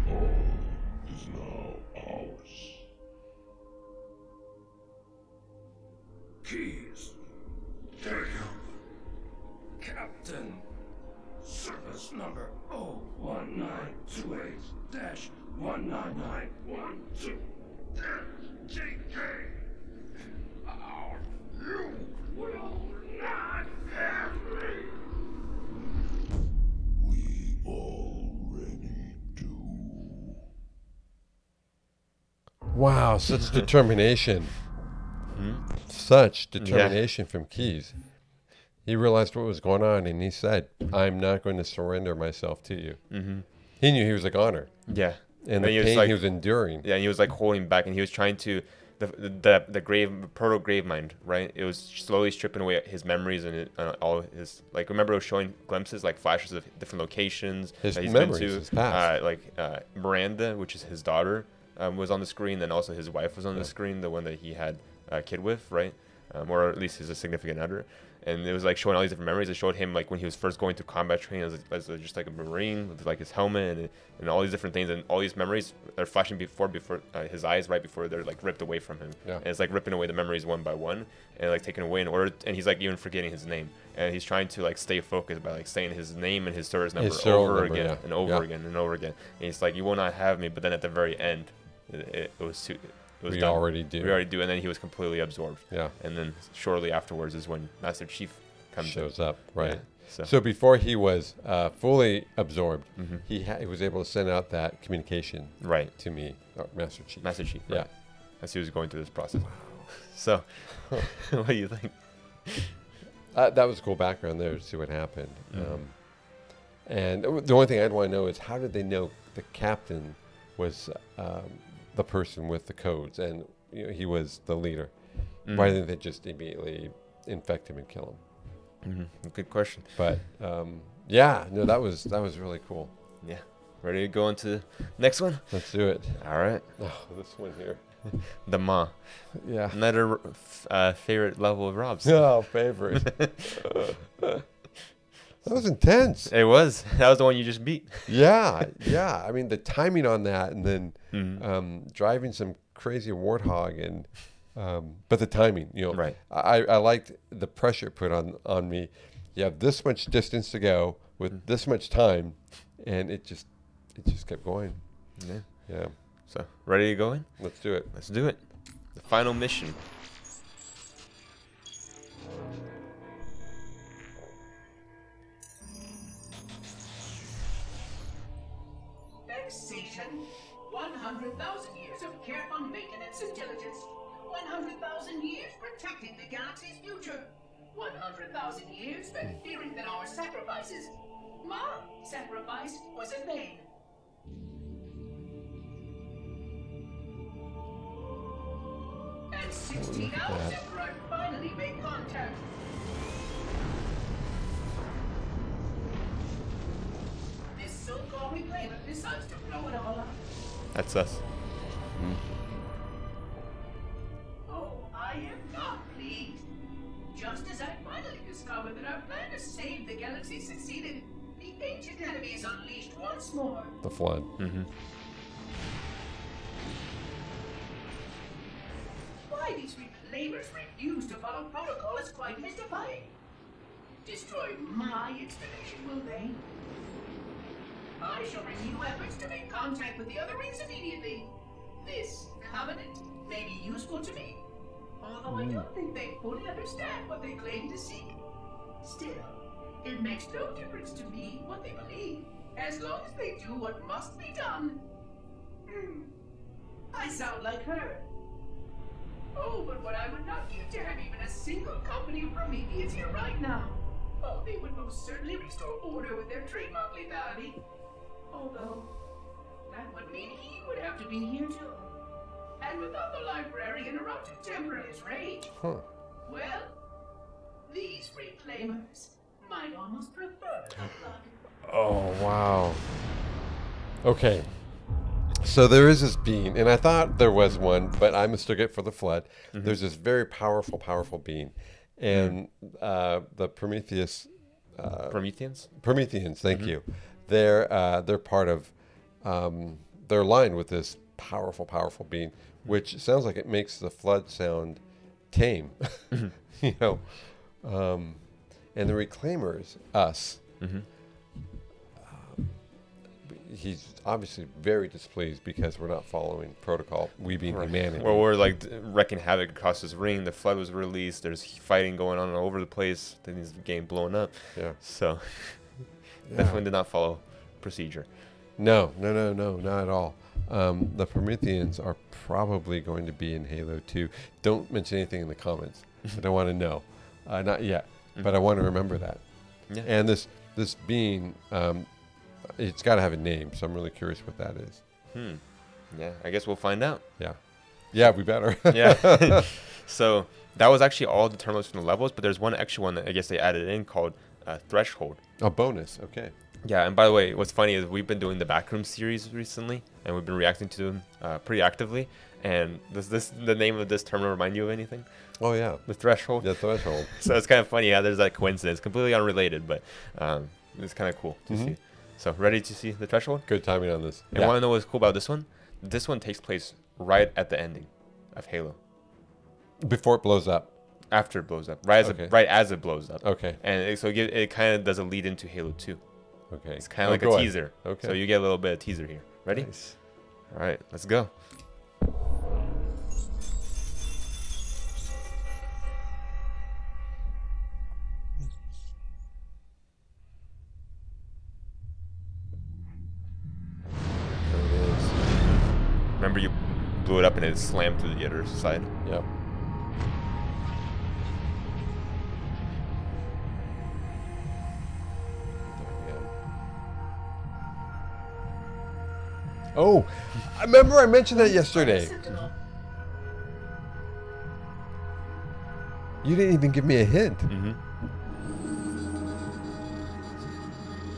All is now ours.
Keys. Jacob. Captain. Service number 01928-19912-JK. You will not have me.
We already do.
Wow, such determination. Such determination from Keyes. He realized what was going on, and he said, I'm not going to surrender myself to you. He knew he was a goner.
Yeah.
And the pain he was enduring.
Yeah, and he was like holding back, and he was trying to the proto grave mind, right? It was slowly stripping away his memories and all his, like, remember it was showing glimpses, like flashes of different locations
His
that he's
memories,
been to.
his past.
Miranda, which is his daughter, was on the screen. Then also his wife was on the screen, the one that he had a kid with, right? Or at least he's a significant other. And it was like showing all these different memories. It showed him like when he was first going through combat training as just like a Marine with like his helmet and all these different things. And all these memories are flashing before his eyes, right before they're like ripped away from him.
Yeah.
And it's like ripping away the memories one by one and like taken away in order. And he's like even forgetting his name. And he's trying to like stay focused by like saying his name and his service number over again and over again and over again. And he's like, you will not have me. But then at the very end, it was too...
We already do.
And then he was completely absorbed.
Yeah.
And then shortly afterwards is when Master Chief
shows up, right?
Yeah,
so before he was fully absorbed, he was able to send out that communication to me, Master Chief.
Master Chief,
yeah.
Right. As he was going through this process. So, what do you think?
That was a cool background there to see what happened. And the only thing I'd want to know is how did they know the captain was the person with the codes, and he was the leader? Why didn't they just immediately infect him and kill him?
Good question.
But that was really cool.
Yeah. Ready to go on to the next one?
Let's do it.
All right.
Oh, this one here.
The Ma.
Yeah.
Another favorite level of Rob's.
Oh, favorite. That was intense.
It was. That was the one you just beat.
Yeah. I mean, the timing on that, and then driving some crazy warthog, and but the timing,
Right.
I liked the pressure put on me. You have this much distance to go with this much time, and it just kept going. Yeah.
So, ready to go in?
Let's do it.
Let's do it. The final mission.
Vexation. 100,000 years of careful maintenance and diligence. 100,000 years protecting the galaxy's future. 100,000 years spent fearing that our sacrifices, my sacrifice, was in vain. At 16 hours after I finally made contact. This so-called reclaimer decides to blow it all up.
That's us.
Oh, I am not pleased. Just as I finally discovered that our plan to save the galaxy succeeded, the ancient enemy is unleashed once more.
The flood.
Why these reclaimers refuse to follow protocol is quite mystifying. Destroy my installation, will they? I shall renew efforts to make contact with the other rings immediately. This covenant may be useful to me, although I don't think they fully understand what they claim to seek. Still, it makes no difference to me what they believe, as long as they do what must be done. I sound like her. Oh, but what I would not give to have even a single company of Prometheans here right now. Oh, they would most certainly restore order with their trademark lethality. Although, that would mean he would have to be here too. And without the librarian around to temper his rage. Well, these reclaimers might almost prefer the blood.
Oh, wow. Okay. So there is this being, and I thought there was one, but I mistook it for the flood. There's this very powerful being. And the Prometheans, thank you. They're part of, they're aligned with this powerful being, which sounds like it makes the flood sound tame, And the reclaimers, us, he's obviously very displeased because we're not following protocol, we being humanity.
Well, we're like wrecking havoc across this ring. The flood was released. There's fighting going on all over the place. Things getting blown up.
Yeah.
So definitely did not follow procedure.
No, not at all. The Prometheans are probably going to be in Halo 2. Don't mention anything in the comments. I don't want to know. Not yet, but I want to remember that.
Yeah.
And this being, it's got to have a name, so I'm really curious what that is.
Yeah, I guess we'll find out.
Yeah, we better.
Yeah. So that was actually all the terminals from the levels, but there's one extra one that I guess they added in called Threshold.
A bonus, okay.
Yeah, and by the way, what's funny is we've been doing the Backroom series recently, and we've been reacting to them pretty actively. And does the name of this terminal remind you of anything?
Oh, yeah.
The Threshold?
The Threshold.
So it's kind of funny how there's that coincidence, completely unrelated, but it's kind of cool to see. So ready to see the Threshold?
Good timing on this.
And want to know what's cool about this one? This one takes place right at the ending of Halo.
Before it blows up.
After it blows up. Right as it blows up.
Okay.
And it kind of does a lead into Halo 2.
Okay.
It's kind of like a teaser.
Okay.
So you get a little bit of teaser here. Ready?
Nice.
All right, let's go.
There it is.
Remember you blew it up and it slammed through the other side?
Yep. Oh, I remember I mentioned that yesterday. You didn't even give me a hint.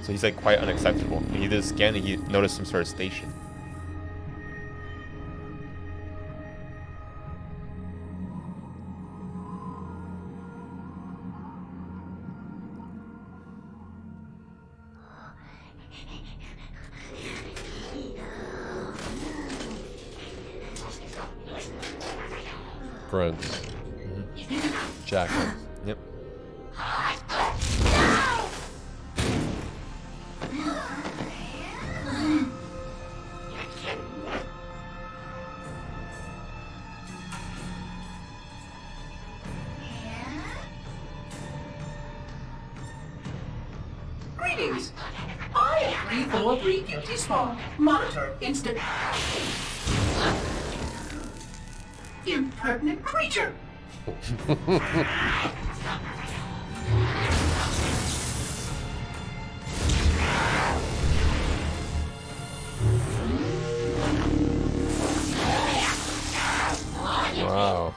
So he's like quite unacceptable. He did a scan and he noticed some sort of station.
Grunts. Jackals.
Yep.
Greetings. I am 343 Guilty Spawn. Monitor instant. Impertinent creature.
Wow.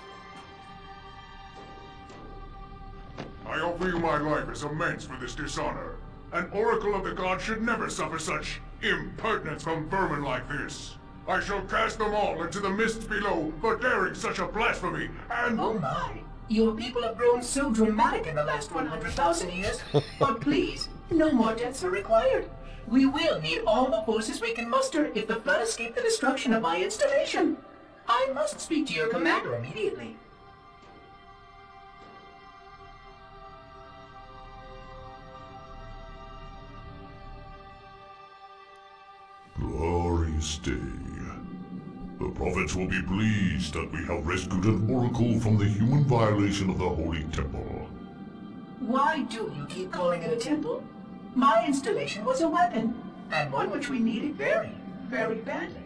I offer you my life as amends for this dishonor. An oracle of the gods should never suffer such impertinence from vermin like this. I shall cast them all into the mists below for daring such a blasphemy, and...
Oh my. Your people have grown so dramatic in the last 100,000 years. But please, no more deaths are required. We will need all the forces we can muster if the flood escaped the destruction of my installation. I must speak to your commander immediately.
Glorious day. The prophets will be pleased that we have rescued an oracle from the human violation of the holy temple.
Why do you keep calling it a temple? My installation was a weapon, and one which we needed very, very badly.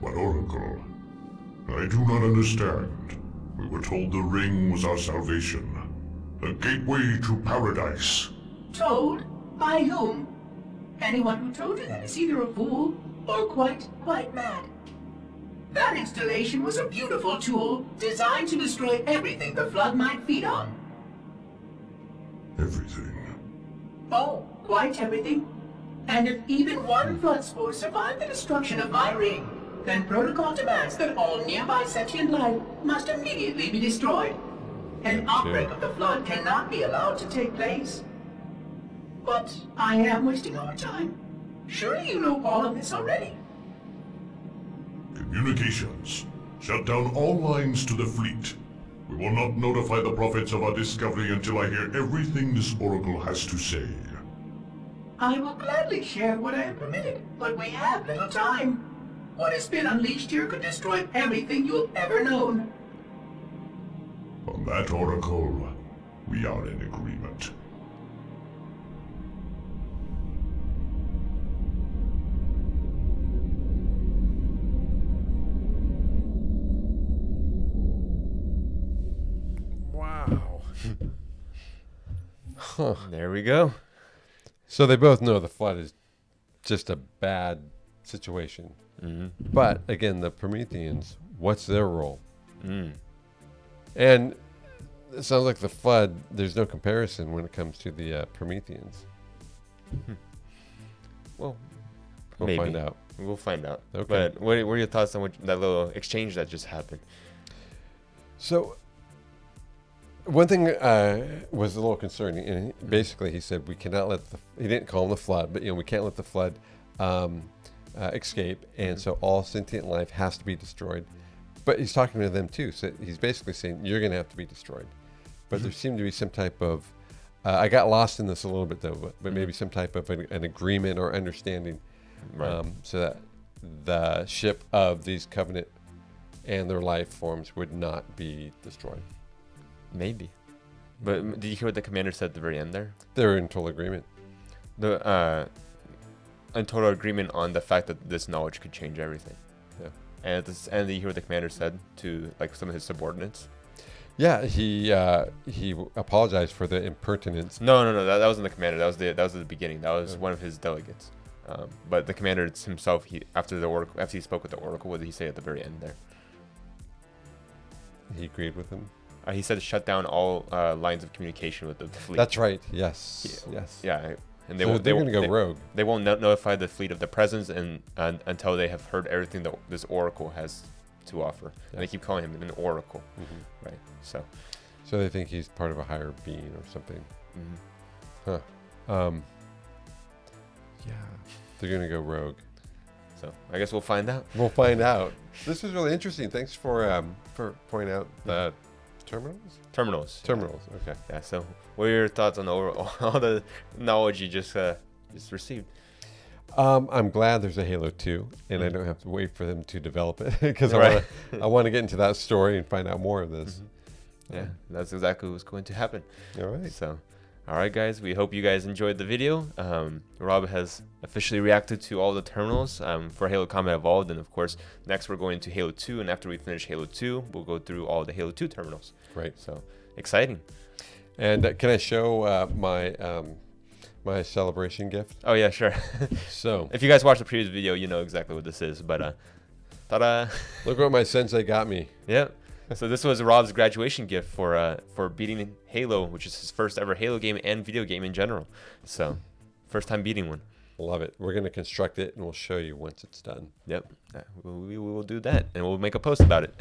But oracle, I do not understand. We were told the ring was our salvation. A gateway to paradise.
Told? By whom? Anyone who told you that is either a fool or quite mad. That installation was a beautiful tool designed to destroy everything the flood might feed on.
Everything.
Oh, quite everything. And if even one flood spore survived the destruction of my ring, then protocol demands that all nearby sentient life must immediately be destroyed. An outbreak of the flood cannot be allowed to take place. But I am wasting our time. Surely you know all of this already.
Communications. Shut down all lines to the fleet. We will not notify the prophets of our discovery until I hear everything this oracle has to say.
I will gladly share what I am permitted, but we have little time. What has been unleashed here could destroy everything you've ever known.
On that, oracle, we are in agreement.
Huh.
There we go.
So they both know the flood is just a bad situation.
Mm-hmm.
But again, the Prometheans, what's their role?
Mm.
And it sounds like the flood, there's no comparison when it comes to the Prometheans.
Well,
We'll
maybe.
find out.
We'll find out.
Okay.
But what are your thoughts on that little exchange that just happened?
So one thing was a little concerning. And basically, he said we cannot let he didn't call them the flood, but we can't let the flood escape, and so all sentient life has to be destroyed. But he's talking to them too, so he's basically saying you're going to have to be destroyed. But there seemed to be some type of I got lost in this a little bit though, but maybe some type of an agreement or understanding,
Right.
so that the ship of these covenant and their life forms would not be destroyed.
Maybe. But did you hear what the commander said at the very end there?
They're in total agreement.
The in total agreement on the fact that this knowledge could change everything.
Yeah.
And at this, and did you hear what the commander said to like some of his subordinates?
Yeah, he apologized for the impertinence.
No, that wasn't the commander. That was at the beginning. That was one of his delegates. But the commander himself, after he spoke with the Oracle, what did he say at the very end there?
He agreed with him.
He said shut down all lines of communication with the fleet.
That's right. Yes. Yes.
Yeah, and
So they're going to go rogue.
They won't notify the fleet of their presence until they have heard everything that this Oracle has to offer. And they keep calling him an Oracle, right? So
they think he's part of a higher being or something. Huh. Yeah. They're going to go rogue.
So I guess we'll find out.
We'll find out. This is really interesting. Thanks for pointing out the terminals. Terminals. Okay.
Yeah. So what are your thoughts on all the knowledge you just received?
I'm glad there's a Halo 2, and I don't have to wait for them to develop it because
Right.
I want to get into that story and find out more of this.
Yeah, that's exactly what's going to happen.
All right.
So, all right, guys. We hope you guys enjoyed the video. Rob has officially reacted to all the terminals for Halo Combat Evolved, and of course, next we're going to Halo 2, and after we finish Halo 2, we'll go through all the Halo 2 terminals.
Right.
So, exciting.
And can I show my celebration gift?
Oh yeah, sure.
So
if you guys watched the previous video, you know exactly what this is. But ta-da!
Look what my sensei got me.
Yep. So this was Rob's graduation gift for beating Halo, which is his first ever Halo game and video game in general. So first time beating one.
Love it. We're going to construct it and we'll show you once it's done.
Yep. We will do that and we'll make a post about it.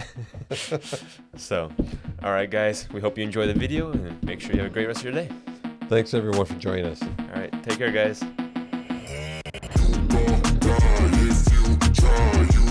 So, all right, guys. We hope you enjoy the video and make sure you have a great rest of your day.
Thanks everyone for joining us.
All right. Take care, guys.
You